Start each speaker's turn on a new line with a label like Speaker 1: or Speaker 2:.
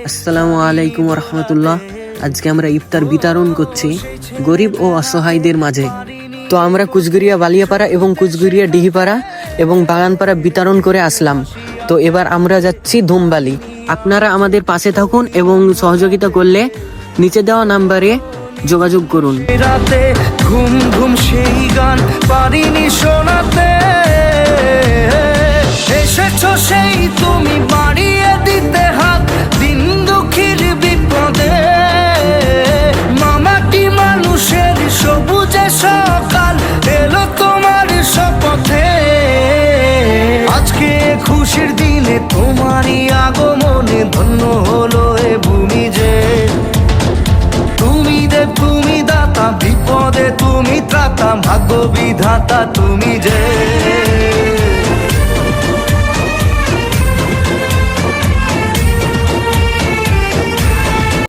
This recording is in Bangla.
Speaker 1: আসসালামু আলাইকুম রহমতুল্লাহ। আজকে আমরা ইফতার বিতরণ করছি গরিব ও অসহায়দের মাঝে। তো আমরা কুচগুড়িয়া বালিয়াপাড়া এবং কুচগুড়িয়া ডিহিপাড়া এবং বাগানপাড়া বিতরণ করে আসলাম। তো এবার আমরা যাচ্ছি ধুমবালি। আপনারা আমাদের পাশে থাকুন এবং সহযোগিতা করলে নিচে দেওয়া নাম্বারে যোগাযোগ করুন।
Speaker 2: রাতে ঘুম ঘুম সেই গান পারিনি শোনাতে, এসেছো সেই তুমি বাড়িয়ে দিতে হাত দিন দুঃখীর বিপদে। মামাটি মানুষের সবুজে সকাল এলো তোমার শপথে। আজকে খুশির দিনে তোমারই আগমনে ধন্য হলো এ ভূমি যে। তুমি দাতা বিপদে তুমি ত্রাতা, ভাগ্য বিধাতা তুমি যে।